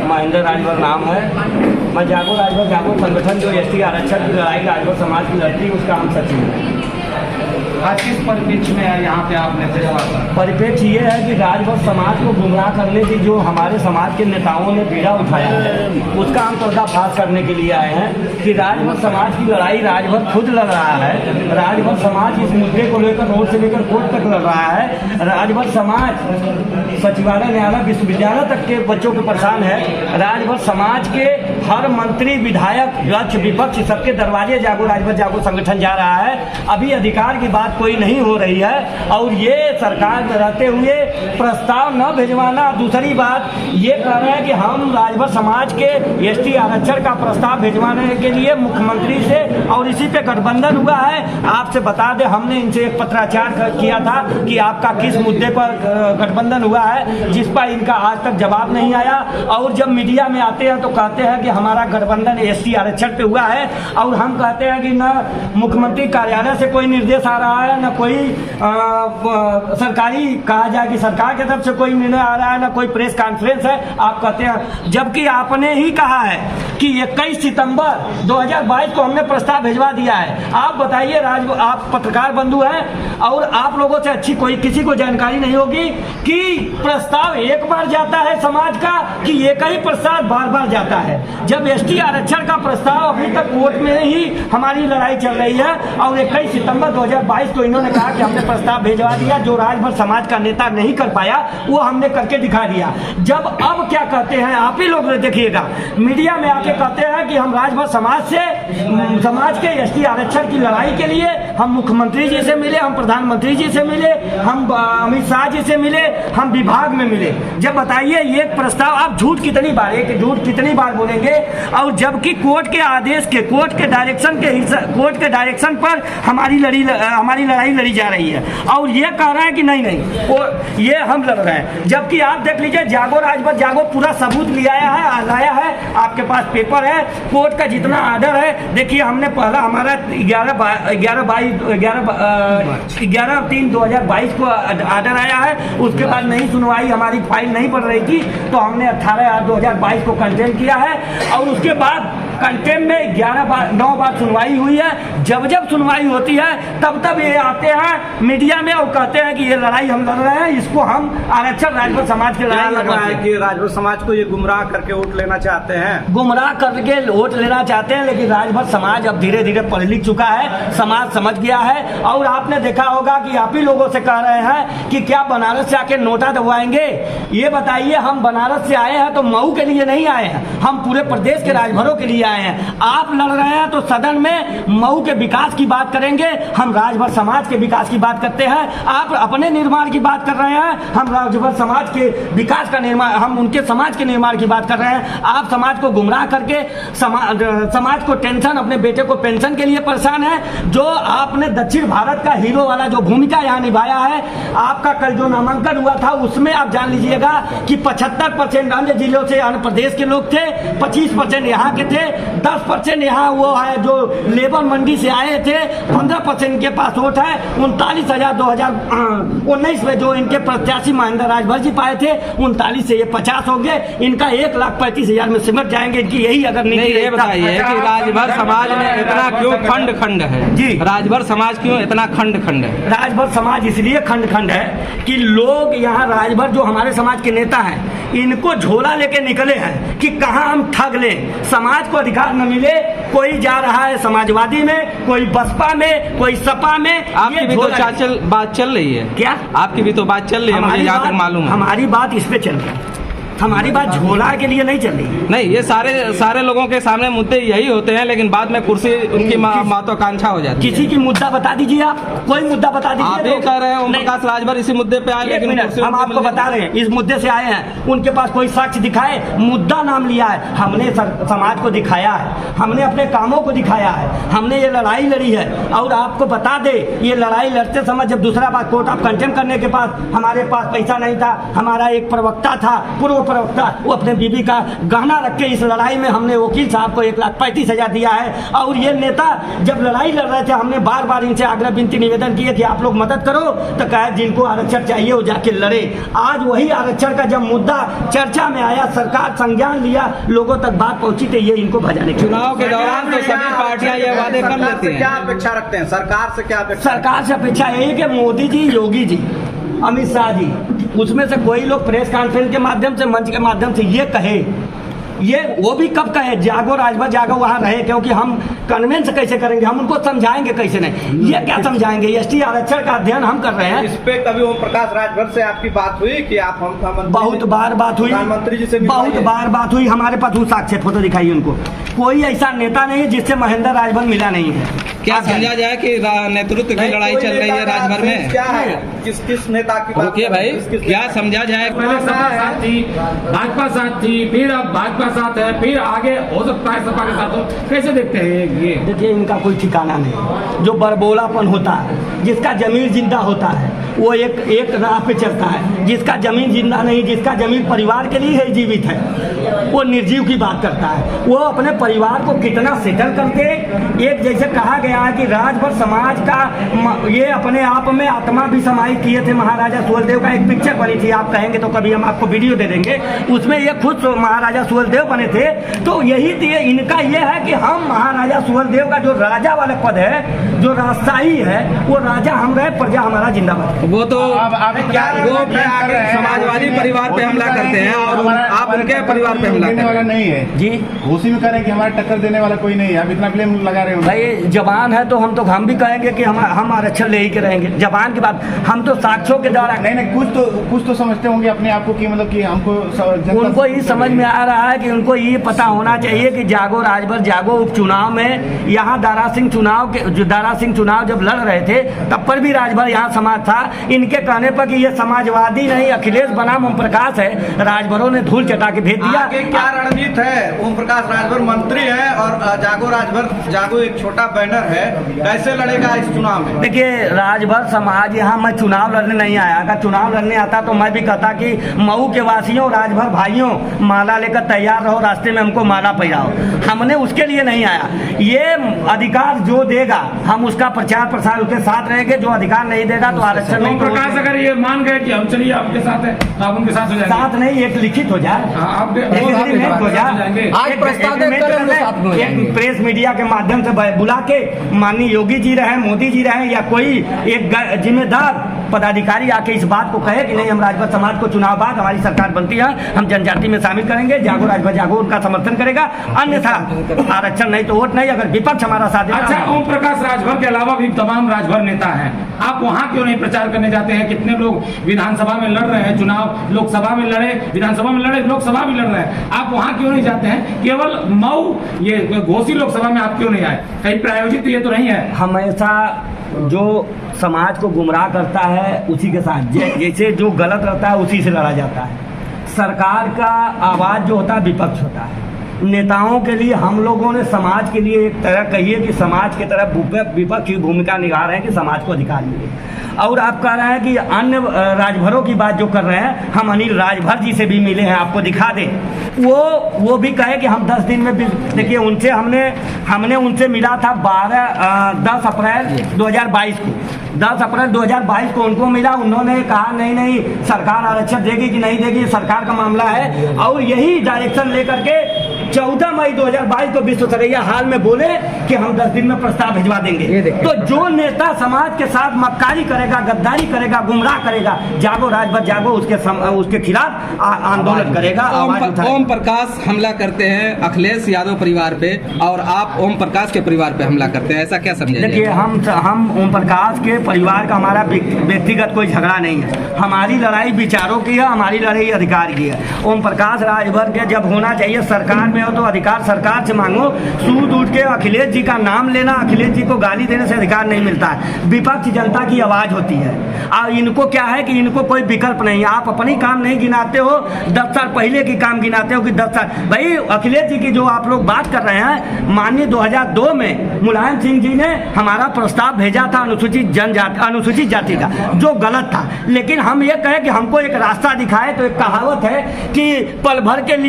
महेंद्र राजभर नाम है। मैं जागो संगठन जो एसटी आरक्षण की लड़ाई राजभर समाज की लड़ती उसका हम सचिव हैं। आज किस परिप्रेक्ष्य में है यहाँ पे आपने परिप्रेक्ष्य ये है कि राजभर समाज को गुमराह करने की जो हमारे समाज के नेताओं ने बीड़ा उठाया है उसका हम पर्दाफाश करने के लिए आए हैं कि राजभर समाज की लड़ाई राजभर खुद लड़ रहा है। राजभर समाज इस मुद्दे को लेकर रोड से लेकर कोर्ट तक लड़ रहा है। राजभर समाज सचिवालय न्यायालय विश्वविद्यालय तक के बच्चों को परेशान है। राजभर समाज के हर मंत्री विधायक विपक्ष विपक्ष सबके दरवाजे जागो राजभर जागो संगठन जा रहा है। अभी अधिकार की बात कोई नहीं हो रही है और ये सरकार में रहते हुए प्रस्ताव न भिजवाना। दूसरी बात ये कह रहे हैं कि हम राजभर समाज के एसटी आरक्षण का प्रस्ताव भिजवाने के लिए मुख्यमंत्री से और इसी पे गठबंधन हुआ है। आपसे बता दें हमने इनसे एक पत्राचार किया था कि आपका किस मुद्दे पर गठबंधन हुआ है, जिस पर इनका आज तक जवाब नहीं आया। और जब मीडिया में आते हैं तो कहते हैं कि हमारा गठबंधन एसटी आरक्षण पे हुआ है और हम कहते हैं कि न मुख्यमंत्री कार्यालय से कोई निर्देश आ रहा है, न कोई सरकारी कहा जाए कि सरकार की तरफ से कोई निर्णय आ रहा है, न कोई प्रेस कॉन्फ्रेंस है। आप कहते हैं जबकि आपने ही कहा है कि 21 सितंबर 2022 को हमने प्रस्ताव भिजवा दिया है। आप बताइए आप पत्रकार बंधु हैं और आप लोगों से अच्छी कोई किसी को जानकारी नहीं होगी कि प्रस्ताव एक बार जाता है समाज का कि एक ही प्रस्ताव बार बार जाता है। जब एसटी आरक्षण का प्रस्ताव अभी तक कोर्ट में ही हमारी लड़ाई चल रही है और 21 सितंबर 2022 को इन्होंने कहा कि हमने प्रस्ताव भिजवा दिया। जो राजभर समाज का नेता नहीं कर पाया वो हमने करके दिखा दिया। जब अब क्या कहते हैं आप ही लोग देखिएगा मीडिया में आके कहते हैं कि हम राजभर समाज के एसटी आरक्षण की लड़ाई के लिए हम मुख्यमंत्री जी से मिले, हम प्रधानमंत्री जी से मिले, हम अमित शाह जी से मिले, हम विभाग में मिले। जब बताइए ये प्रस्ताव आप झूठ कितनी बार बोलेंगे। और जबकि कोर्ट के आदेश के कोर्ट के डायरेक्शन पर हमारी लड़ाई लड़ी जा रही है और ये कह रहे हैं कि नहीं ये हम लड़ रहे हैं। जबकि आप देख लीजिए जागो राजभर जागो पूरा सबूत लाया है आपके पास पेपर है। कोर्ट का जितना आर्डर है देखिए हमने पहला हमारा 11/3/2022 को आर्डर आया है। उसके बाद नहीं सुनवाई, हमारी फाइल नहीं पड़ रही थी तो हमने 18/8/2022 को कंटेम किया है और उसके बाद कंटेम में 9 बार सुनवाई हुई है। जब सुनवाई होती है तब ये आते हैं मीडिया में और कहते हैं कि ये लड़ाई हम लड़ रहे हैं, इसको हम आरक्षण राजभर समाज के लड़ाई लग रहा है कि राजभर समाज को ये गुमराह करके वोट लेना चाहते हैं, गुमराह करके वोट लेना चाहते हैं। लेकिन राजभर समाज अब धीरे धीरे पढ़ लिख चुका है, समाज समझ गया है। और आपने देखा होगा कि आप ही लोगों से कह रहे हैं कि क्या बनारस से आके नोटा दबवाएंगे। ये बताइए हम बनारस से आए हैं तो मऊ के लिए नहीं आए हैं, हम पूरे प्रदेश के राजभरों के लिए आए हैं। आप लड़ रहे हैं तो सदन में मऊ के विकास की बात करेंगे, हम राजभर समाज के विकास की बात करते हैं। आप अपने निर्माण की बात कर रहे हैं, हम राजभर समाज के विकास का निर्माण, हम उनके समाज के निर्माण की बात कर रहे हैं। आप समाज को गुमराह करके समाज को टेंशन, अपने बेटे को पेंशन के लिए परेशान है। जो आपने दक्षिण भारत का हीरो वाला जो भूमिका यहाँ निभाया है, आपका कल जो नामांकन हुआ था उसमें आप जान लीजिएगा कि 75% अन्य जिलों से अन्य प्रदेश के लोग थे, 25% यहाँ के थे, 10% यहाँ वो है जो लेबर मंडी से आए थे, 15% के पास वोट है। 39,000 2019 में जो इनके प्रत्याशी महेंद्र राजभर जी पाए थे 39 से ये 50 हो गए। इनका 1,35,000 में सिमट जाएंगे कि यही अगर नहीं। ये बताइए कि राजभर समाज में इतना क्यों खंड है जी? राजभर समाज क्यों इतना खंड है? राजभर समाज इसलिए खंड है कि लोग यहाँ राजभर जो हमारे समाज के नेता हैं इनको झोला लेके निकले हैं कि कहाँ हम ठग लें, समाज को अधिकार न मिले। कोई जा रहा है समाजवादी में, कोई बसपा में, कोई सपा में। आपकी भी तो बात चल रही है क्या? आपकी भी तो बात चल रही है, मुझे जहाँ तक मालूम है। हमारी बात इस पे चल रही है, हमारी बात झोला के लिए नहीं चल रही। नहीं, ये सारे लोगों के सामने मुद्दे यही होते हैं, लेकिन बाद में कुर्सी उनकी महत्वाकांक्षा हो जाती है। किसी की मुद्दा बता दीजिए, आप कोई मुद्दा बता दीजिए। आप ही कह रहे हैं ओम प्रकाश राजभर इसी मुद्दे पे आए, लेकिन हम आपको बता रहे हैं इस मुद्दे से आए हैं। उनके पास कोई साक्ष्य दिखाए, मुद्दा नाम लिया है, हमने समाज को दिखाया है, हमने अपने कामों को दिखाया है, हमने ये लड़ाई लड़ी है। और आपको बता दे ये लड़ाई लड़ते समय जब दूसरा बात कोर्ट ऑफ कंटेम्प्ट करने के पास हमारे पास पैसा नहीं था, हमारा एक प्रवक्ता था, पूर्व प्रवक्ता वो अपने बीबी का गहना रख के इस लड़ाई में हमने वकील साहब को 1,35,000 दिया है। और ये नेता जब लड़ाई लड़ रहे थे हमने बार बार इनसे आग्रह विनती निवेदन किए कि आप लोग मदद करो, तो कहा जिनको आरक्षण चाहिए वो जाके लड़े। आज वही आरक्षण का जब मुद्दा चर्चा में आया, सरकार संज्ञान लिया, लोगों तक बात पहुंची, तो ये इनको भजाने के चुनाव के दौरान तो सभी पार्टियां ये वादे कर लेती हैं। क्या अपेक्षा रखते हैं सरकार से? क्या अपेक्षा? सरकार से अपेक्षा यही कि मोदी जी, योगी जी, अमित शाह जी, उसमें से कोई लोग प्रेस कॉन्फ्रेंस के माध्यम से, मंच के माध्यम से ये कहे, ये वो भी कब कहे जागो राजभर जागो वहाँ रहे, क्योंकि हम कन्वेंस कैसे करेंगे, हम उनको समझाएंगे कैसे नहीं, ये क्या समझाएंगे। एसटी आरक्षण का अध्ययन हम कर रहे हैं। इस पे कभी ओम प्रकाश राजभर से आपकी बात हुई कि आप हम बहुत बार बात हुई, प्रधानमंत्री जी से बहुत बार बात हुई, हमारे पास साक्ष्य फोटो दिखाई उनको। कोई ऐसा नेता नहीं है जिससे महेंद्र राजभर मिला नहीं है। क्या समझा जाए कि नेतृत्व की लड़ाई चल रही है राजभर में? क्या है, किस किस नेता की बात? रुकिए भाई, क्या समझा जाए? पहले सपा साथ थी, भाजपा साथ थी, फिर अब भाजपा साथ है, फिर आगे हो सकता है सपा के साथ हो। कैसे देखते हैं ये? देखिए इनका कोई ठिकाना नहीं। जो बरबोलापन होता है, जिसका जमीन जिंदा होता है, वो एक राह पे चलता है। जिसका जमीन जिंदा नहीं, जिसका जमीन परिवार के लिए है, जीवित है, वो निर्जीव की बात करता है। वो अपने परिवार को कितना सेटल करके, एक जैसे कहा गया है कि राजभर समाज का ये अपने आप में आत्मा भी समाहित किए थे। महाराजा सुहेलदेव का एक पिक्चर बनी थी, आप कहेंगे तो कभी हम आपको वीडियो दे देंगे, उसमें ये खुद महाराजा सुहेलदेव बने थे। तो यही इनका ये है कि हम महाराजा सुहेलदेव का जो राजा वाला पद है, जो राजशाही है, वो राजा हम रहे, प्रजा हमारा जिंदाबाद। वो तो समाजवादी परिवार पे हमला करते हैं और आप उनके परिवार पे हमला देने वाला नहीं है जी। घोषी में कह रहे हैं कि हमारा टक्कर देने वाला कोई नहीं है, आप इतना ब्लेम लगा रहे हो। भाई जवान है तो हम भी कहेंगे कि हम आरक्षण ले ही के रहेंगे। जवान की बात, हम तो साक्ष्यों के द्वारा नहीं, कुछ तो समझते होंगे अपने आप को कि मतलब कि हमको उनको ये समझ में आ रहा है कि उनको ये पता होना चाहिए कि जागो राजभर जागो उपचुनाव में यहाँ दारा सिंह चुनाव जब लड़ रहे थे तब पर भी राजभर यहाँ समाज था। इनके कहने पर कि ये समाजवादी नहीं अखिलेश बनाम ओम प्रकाश है, राजभरों ने धूल चटा के भेज दिया। आगे क्या रणनीति है? ओम प्रकाश राजभर मंत्री है और जागो राजभर जागो एक छोटा बैनर है, कैसे लड़ेगा इस चुनाव में? देखिए राजभर समाज, यहाँ मैं चुनाव लड़ने नहीं आया। अगर चुनाव लड़ने आता तो मैं भी कहता कि मऊ के वासियों, राजभर भाइयों, माला लेकर तैयार रहो, रास्ते में हमको माला पहनाओ। हमने उसके लिए नहीं आया। ये अधिकार जो देगा हम उसका प्रचार प्रसार उसके साथ रहेंगे, जो अधिकार नहीं देगा तो आरक्षण नहीं। प्रकाश अगर ये मान गए कि हम चलिए आपके साथ है, आप उनके साथ हो जाएंगे? साथ नहीं, एक लिखित हो जाए, आज प्रस्ताव एक प्रेस मीडिया के माध्यम से बुला के माननीय योगी जी रहे, मोदी जी रहे, या कोई एक जिम्मेदार पदाधिकारी आके इस बात को कहे कि नहीं हम राजभर समाज को चुनाव बाद हमारी सरकार बनती है, हम जनजाति में शामिल करेंगे, जागो राजभर जागो उनका समर्थन करेगा, अन्यथा आरक्षण नहीं तो वोट नहीं। अगर विपक्ष हमारा साथ देगा। अच्छा, ओम प्रकाश राजभर के अलावा भी तमाम राजभर नेता हैं, आप वहाँ क्यों नहीं प्रचार करने जाते हैं? कितने लोग विधानसभा में लड़ रहे हैं चुनाव, लोकसभा में लड़े, विधानसभा में लड़े, लोकसभा भी लड़ रहे हैं, आप वहाँ क्यों नहीं जाते हैं? केवल मऊ ये घोसी लोकसभा में आप क्यों नहीं आए? कहीं प्रायोजित ये तो नहीं है? हमेशा जो समाज को गुमराह करता है उसी के साथ, जैसे जो गलत रहता है उसी से लड़ा जाता है। सरकार का आवाज़ जो होता है विपक्ष होता है। नेताओं के लिए हम लोगों ने समाज के लिए एक तरह कहिए कि समाज की तरफ विपक्ष की भूमिका निभा रहे हैं कि समाज को अधिकार मिले। और आप कह रहे हैं कि अन्य राजभरों की बात जो कर रहे हैं, हम अनिल राजभर जी से भी मिले हैं, आपको दिखा दें। वो भी कहे कि हम 10 दिन में, देखिए उनसे हमने उनसे मिला था 10 अप्रैल 2022 को। 10 अप्रैल 2022 को उनको मिला, उन्होंने कहा नहीं सरकार आरक्षण देगी कि नहीं देगी सरकार का मामला है। और यही डायरेक्शन लेकर के 14 मई 2022 को विश्व सरैया हाल में बोले कि हम 10 दिन में प्रस्ताव भिजवा देंगे। तो जो नेता समाज के साथ मक्कारी करेगा, गद्दारी करेगा, गुमराह करेगा, जागो राजभर जागो उसके खिलाफ आंदोलन करेगा। ओम प्रकाश हमला करते हैं अखिलेश यादव परिवार पे और आप ओम प्रकाश के परिवार पे हमला करते हैं, ऐसा क्या समझे? देखिए हम ओम प्रकाश के परिवार का हमारा व्यक्तिगत कोई झगड़ा नहीं है। हमारी लड़ाई विचारों की है, हमारी लड़ाई अधिकार की है। ओम प्रकाश राजभर के जब होना चाहिए सरकार में हो तो अधिकार सरकार से मांगो। सूद उठ के अखिलेश जी का नाम लेना, अखिलेश जी को गाली देने से अधिकार नहीं मिलता है। विपक्ष जनता की आवाज़ होती है और इनको क्या है कि इनको कोई विकल्प नहीं। आप अपनी काम नहीं गिनाते हो, 10 साल पहले की काम गिनाते हो कि 10 साल। भाई अखिलेश जी की जो आप लोग बात कर रहे हैं, माननीय 2002 में मुलायम सिंह जी ने हमारा प्रस्ताव भेजा था अनुसूचित जाति का, जो गलत था। लेकिन हम ये कहें कि हमको एक रास्ता दिखाए, तो एक कहावत है कि पल भर के लिए